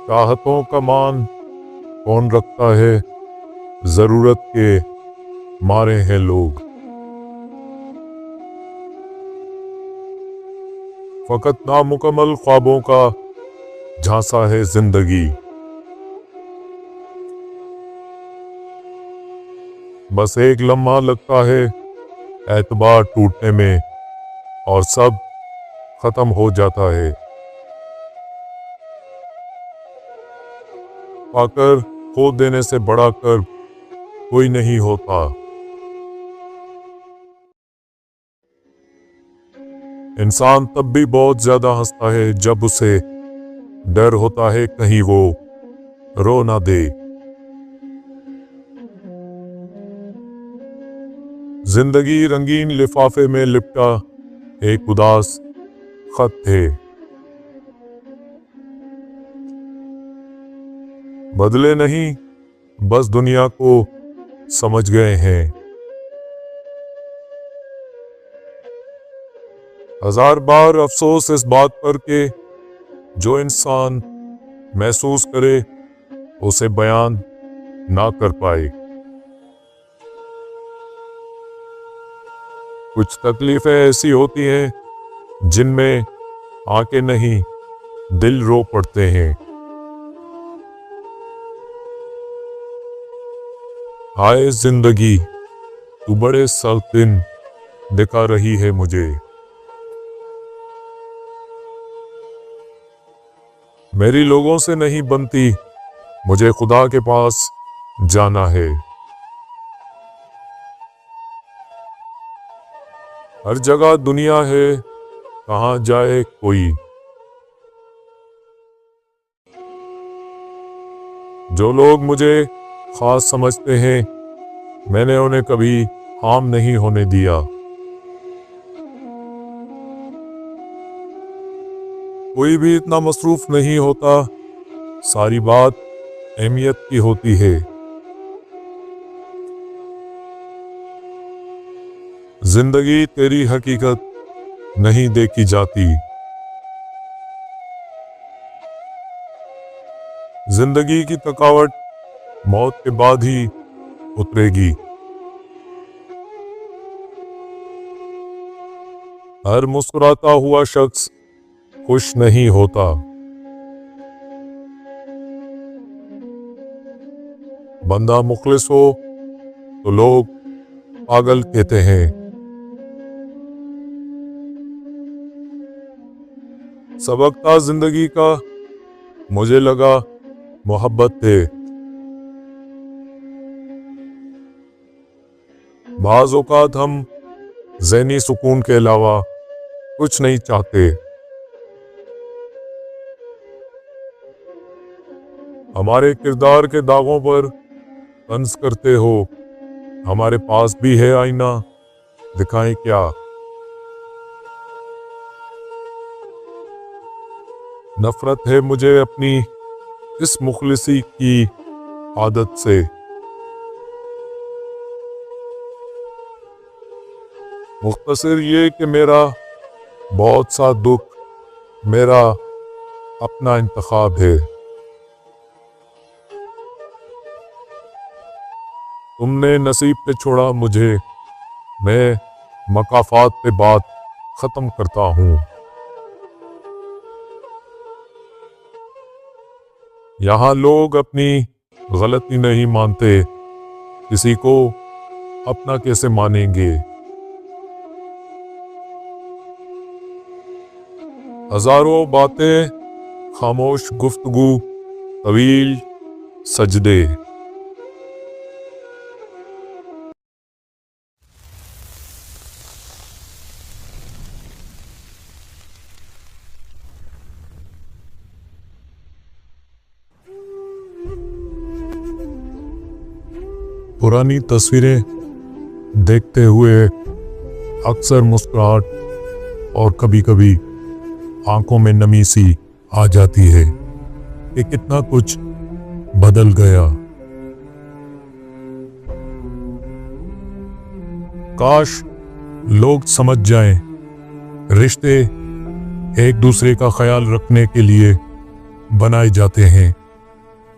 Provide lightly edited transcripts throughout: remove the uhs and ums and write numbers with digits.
चाहतों का मान कौन रखता है, जरूरत के मारे हैं लोग। फकत नामुकम्मल ख्वाबों का झांसा है जिंदगी। बस एक लम्हा लगता है एतबार टूटने में और सब खत्म हो जाता है। पाकर खो देने से बड़ा कर्ब कोई नहीं होता। इंसान तब भी बहुत ज्यादा हंसता है जब उसे डर होता है कहीं वो रो ना दे। जिंदगी रंगीन लिफाफे में लिपटा एक उदास खत थे। बदले नहीं, बस दुनिया को समझ गए हैं। हजार बार अफसोस इस बात पर कि जो इंसान महसूस करे उसे बयान ना कर पाए। कुछ तकलीफें ऐसी होती हैं जिनमें आंखें नहीं दिल रो पड़ते हैं। हाय जिंदगी, तू बड़े सख्त दिन दिखा रही है मुझे। मेरी लोगों से नहीं बनती, मुझे खुदा के पास जाना है। हर जगह दुनिया है, कहाँ जाए कोई। जो लोग मुझे खास समझते हैं, मैंने उन्हें कभी हार्म नहीं होने दिया। कोई भी इतना मसरूफ नहीं होता, सारी बात अहमियत की होती है। जिंदगी तेरी हकीकत नहीं देखी जाती। जिंदगी की थकावट मौत के बाद ही उतरेगी। हर मुस्कुराता हुआ शख्स खुश नहीं होता। बंदा मुखलिस हो तो लोग पागल कहते हैं। सबक था जिंदगी का, मुझे लगा मोहब्बत थे। बाज़ औक़ात हम ज़हनी सुकून के अलावा कुछ नहीं चाहते। हमारे किरदार के दागों पर तंज करते हो, हमारे पास भी है आईना, दिखाएं क्या। नफरत है मुझे अपनी इस मुखलिसी की आदत से। मुख्तसर ये कि मेरा बहुत सा दुख मेरा अपना इंतखाब है। तुमने नसीब पे छोड़ा मुझे, मैं मकाफात पे बात खत्म करता हूँ। यहाँ लोग अपनी गलती नहीं मानते, किसी को अपना कैसे मानेंगे। हजारों बातें, खामोश गुफ्तगू, तवील सजदे। पुरानी तस्वीरें देखते हुए अक्सर मुस्कुराहट और कभी कभी आंखों में नमी सी आ जाती है कि कितना कुछ बदल गया। काश लोग समझ जाएं, रिश्ते एक दूसरे का ख्याल रखने के लिए बनाए जाते हैं,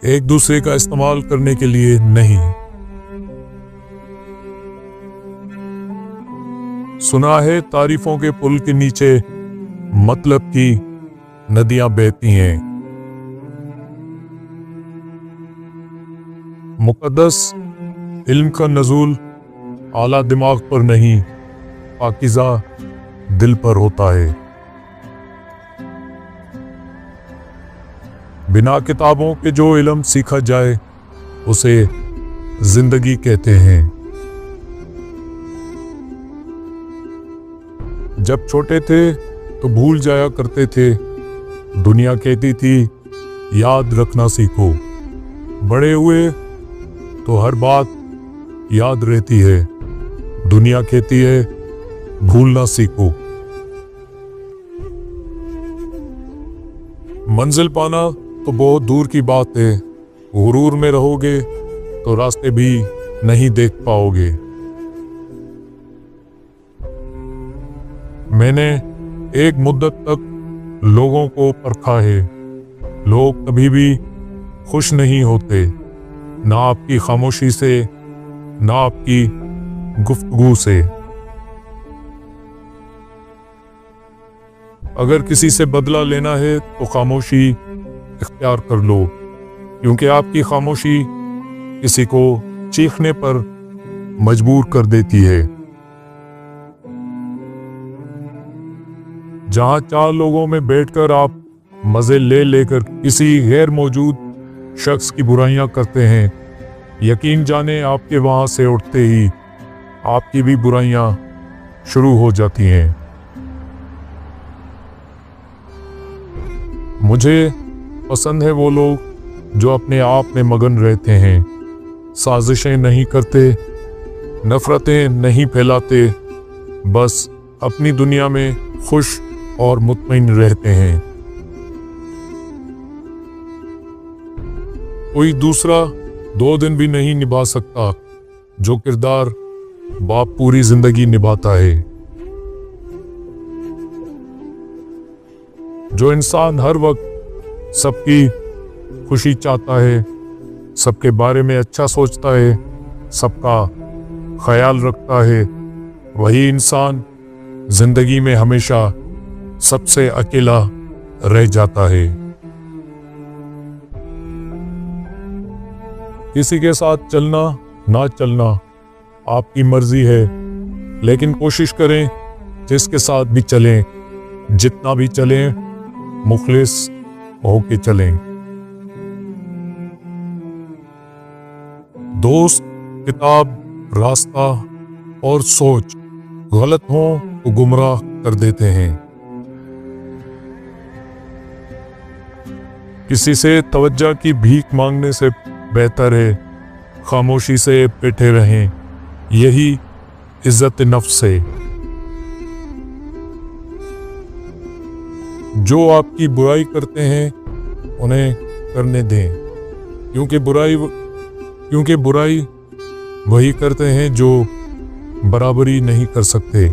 एक दूसरे का इस्तेमाल करने के लिए नहीं। सुना है तारीफों के पुल के नीचे मतलब की नदियां बहती हैं। मुकद्दस इल्म का नज़ूल आला दिमाग पर नहीं, पाकीज़ा दिल पर होता है। बिना किताबों के जो इल्म सीखा जाए उसे जिंदगी कहते हैं। जब छोटे थे तो भूल जाया करते थे, दुनिया कहती थी याद रखना सीखो। बड़े हुए तो हर बात याद रहती है, दुनिया कहती है भूलना सीखो। मंजिल पाना तो बहुत दूर की बात है, गुरूर में रहोगे तो रास्ते भी नहीं देख पाओगे। मैंने एक मुद्दत तक लोगों को परखा है, लोग कभी भी खुश नहीं होते, ना आपकी खामोशी से ना आपकी गुफ्तगू से। अगर किसी से बदला लेना है तो खामोशी इख्तियार कर लो, क्योंकि आपकी खामोशी किसी को चीखने पर मजबूर कर देती है। जहां चार लोगों में बैठकर आप मजे ले लेकर किसी गैर मौजूद शख्स की बुराइयां करते हैं, यकीन जाने आपके वहां से उठते ही आपकी भी बुराइयां शुरू हो जाती हैं। मुझे पसंद है वो लोग जो अपने आप में मगन रहते हैं, साजिशें नहीं करते, नफरतें नहीं फैलाते, बस अपनी दुनिया में खुश और मुतमईन रहते हैं। कोई दूसरा 2 दिन भी नहीं निभा सकता जो किरदार बाप पूरी जिंदगी निभाता है। जो इंसान हर वक्त सबकी खुशी चाहता है, सबके बारे में अच्छा सोचता है, सबका ख्याल रखता है, वही इंसान जिंदगी में हमेशा सबसे अकेला रह जाता है। किसी के साथ चलना ना चलना आपकी मर्जी है, लेकिन कोशिश करें जिसके साथ भी चलें, जितना भी चलें, मुखलिस होके चलें। दोस्त, किताब, रास्ता और सोच गलत हो तो गुमराह कर देते हैं। किसी से तवज्जो की भीख मांगने से बेहतर है खामोशी से बैठे रहें, यही इज्जत नफ्स है। जो आपकी बुराई करते हैं उन्हें करने दें, क्योंकि बुराई वही करते हैं जो बराबरी नहीं कर सकते।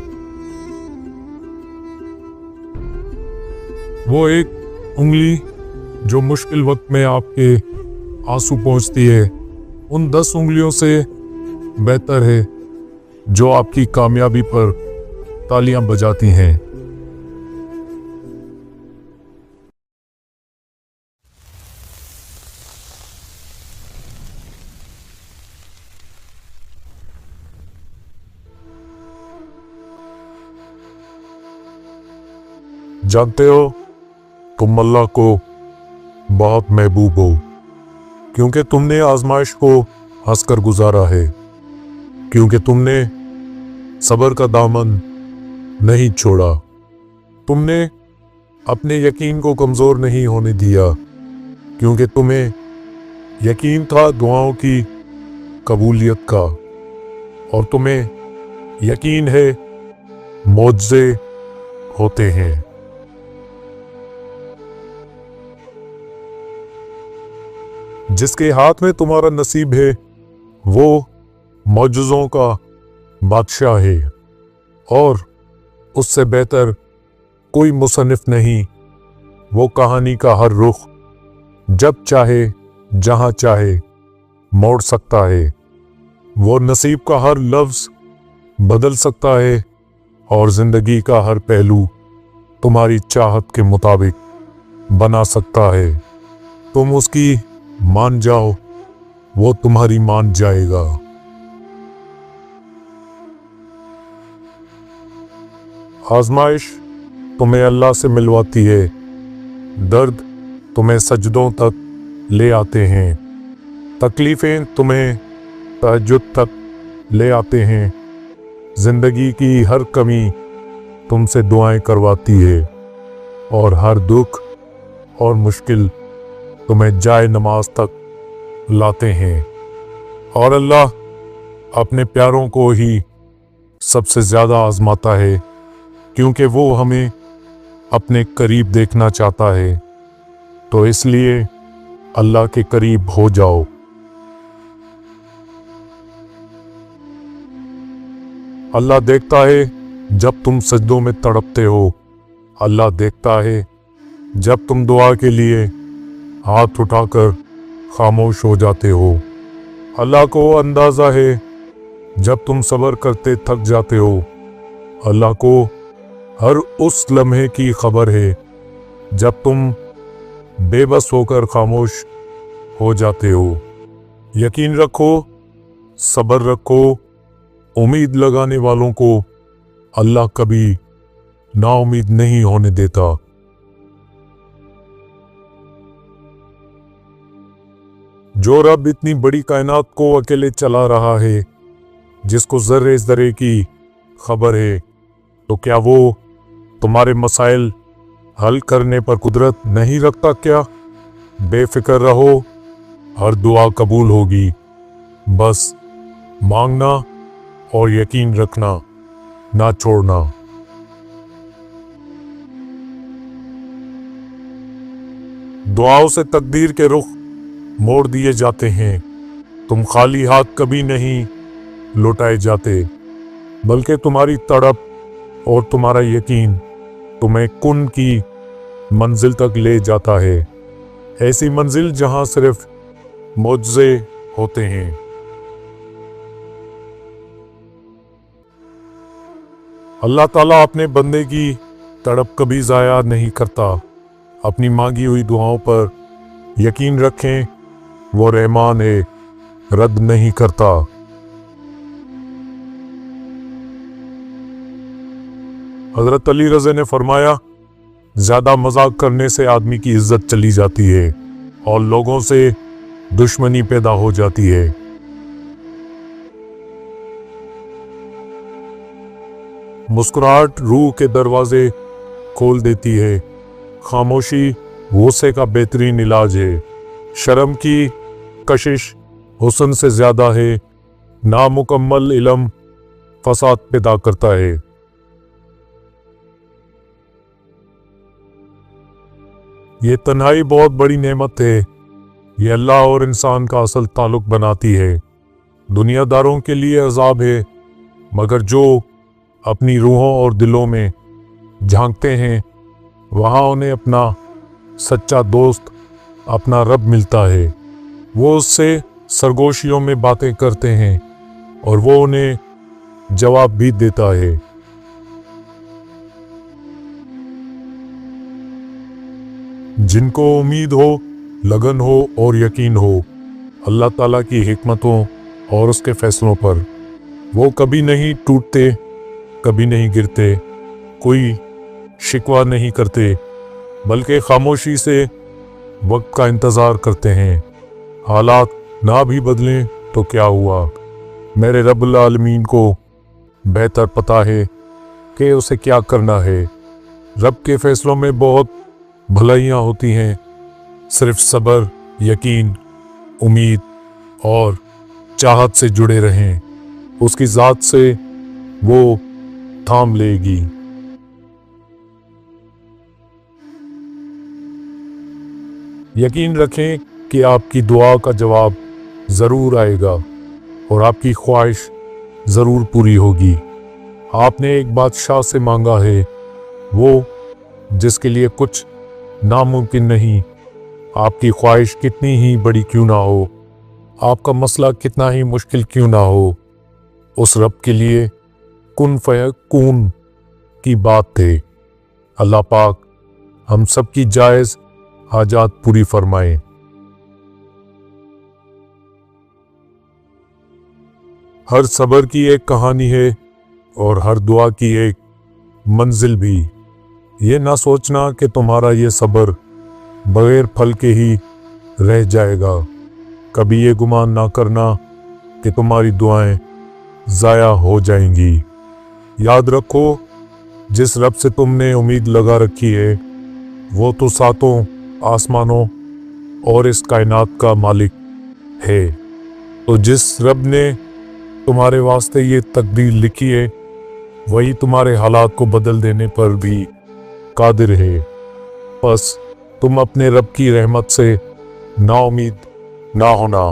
वो एक उंगली जो मुश्किल वक्त में आपके आंसू पहुंचती है, उन 10 उंगलियों से बेहतर है जो आपकी कामयाबी पर तालियां बजाती हैं। जानते हो, तुम अल्लाह को बहुत महबूब हो, क्योंकि तुमने आजमाइश को हंसकर गुजारा है, क्योंकि तुमने सब्र का दामन नहीं छोड़ा, तुमने अपने यकीन को कमज़ोर नहीं होने दिया, क्योंकि तुम्हें यकीन था दुआओं की कबूलियत का, और तुम्हें यकीन है मौजज़े होते हैं। जिसके हाथ में तुम्हारा नसीब है वो मौजज़ों का बादशाह है, और उससे बेहतर कोई मुसन्निफ नहीं। वो कहानी का हर रुख जब चाहे जहां चाहे मोड़ सकता है। वो नसीब का हर लफ्ज बदल सकता है और जिंदगी का हर पहलू तुम्हारी चाहत के मुताबिक बना सकता है। तुम उसकी मान जाओ, वो तुम्हारी मान जाएगा। आजमाइश तुम्हें अल्लाह से मिलवाती है, दर्द तुम्हें सजदों तक ले आते हैं, तकलीफें तुम्हें तहज्जुद तक ले आते हैं। जिंदगी की हर कमी तुमसे दुआएं करवाती है और हर दुख और मुश्किल तुम्हें जाए नमाज तक लाते हैं। और अल्लाह अपने प्यारों को ही सबसे ज़्यादा आजमाता है, क्योंकि वो हमें अपने करीब देखना चाहता है। तो इसलिए अल्लाह के करीब हो जाओ। अल्लाह देखता है जब तुम सजदों में तड़पते हो। अल्लाह देखता है जब तुम दुआ के लिए हाथ उठाकर खामोश हो जाते हो। अल्लाह को अंदाज़ा है जब तुम सब्र करते थक जाते हो। अल्लाह को हर उस लम्हे की खबर है जब तुम बेबस होकर खामोश हो जाते हो। यकीन रखो, सब्र रखो, उम्मीद लगाने वालों को अल्लाह कभी नाउम्मीद नहीं होने देता। जो रब इतनी बड़ी कायनात को अकेले चला रहा है, जिसको जर्रे जर्रे की खबर है, तो क्या वो तुम्हारे मसाइल हल करने पर कुदरत नहीं रखता क्या? बेफिक्र रहो, हर दुआ कबूल होगी। बस मांगना और यकीन रखना, ना छोड़ना। दुआओं से तकदीर के रुख मोड़ दिए जाते हैं। तुम खाली हाथ कभी नहीं लौटाए जाते, बल्कि तुम्हारी तड़प और तुम्हारा यकीन तुम्हें कुन की मंजिल तक ले जाता है। ऐसी मंजिल जहां सिर्फ मुआज़े होते हैं। अल्लाह ताला अपने बंदे की तड़प कभी ज़ाया नहीं करता। अपनी मांगी हुई दुआओं पर यकीन रखें, वो रहमान है, रद्द नहीं करता। हज़रत अली रज़ा ने फरमाया, ज़्यादा मजाक करने से आदमी की इज्जत चली जाती है और लोगों से दुश्मनी पैदा हो जाती है। मुस्कुराहट रूह के दरवाजे खोल देती है। खामोशी गुस्से का बेहतरीन इलाज है। शर्म की कशिश हुस्न से ज़्यादा है। नामुकम्मल इल्म फसाद पैदा करता है। ये तन्हाई बहुत बड़ी नेमत है। ये अल्लाह और इंसान का असल ताल्लुक बनाती है। दुनियादारों के लिए अजाब है, मगर जो अपनी रूहों और दिलों में झांकते हैं, वहाँ उन्हें अपना सच्चा दोस्त, अपना रब मिलता है। वो उससे सरगोशियों में बातें करते हैं और वो उन्हें जवाब भी देता है। जिनको उम्मीद हो, लगन हो और यकीन हो अल्लाह ताला की हिकमतों और उसके फैसलों पर, वो कभी नहीं टूटते, कभी नहीं गिरते, कोई शिकवा नहीं करते, बल्कि खामोशी से वक्त का इंतज़ार करते हैं। हालात ना भी बदलें तो क्या हुआ, मेरे रब्बुल आलमीन को बेहतर पता है कि उसे क्या करना है। रब के फैसलों में बहुत भलाइयाँ होती हैं। सिर्फ सब्र, यकीन, उम्मीद और चाहत से जुड़े रहें, उसकी ज़ात से वो थाम लेगी। यकीन रखें कि आपकी दुआ का जवाब ज़रूर आएगा और आपकी ख्वाहिश ज़रूर पूरी होगी। आपने एक बादशाह से मांगा है, वो जिसके लिए कुछ नामुमकिन नहीं, آپ کی خواہش کتنی ہی بڑی کیوں نہ ہو، آپ کا مسئلہ کتنا ہی مشکل کیوں نہ ہو، اس رب کے لیے کن فیکون کی بات تھے۔ اللہ پاک ہم سب کی جائز حاجات پوری فرمائیں۔ ہر صبر کی ایک کہانی ہے اور ہر دعا کی ایک منزل بھی۔ یہ نہ سوچنا کہ تمہارا یہ صبر بغیر پھل کے ہی رہ جائے گا۔ کبھی یہ گمان نہ کرنا کہ تمہاری دعائیں ضائع ہو جائیں گی۔ یاد رکھو، جس رب سے تم نے امید لگا رکھی ہے وہ تو ساتوں آسمانوں اور اس کائنات کا مالک ہے۔ تو جس رب نے تمہارے واسطے یہ تقدیر لکھی ہے وہی تمہارے حالات کو بدل دینے پر بھی قادر ہے۔ بس تم اپنے رب کی رحمت سے نا امید نہ ہونا۔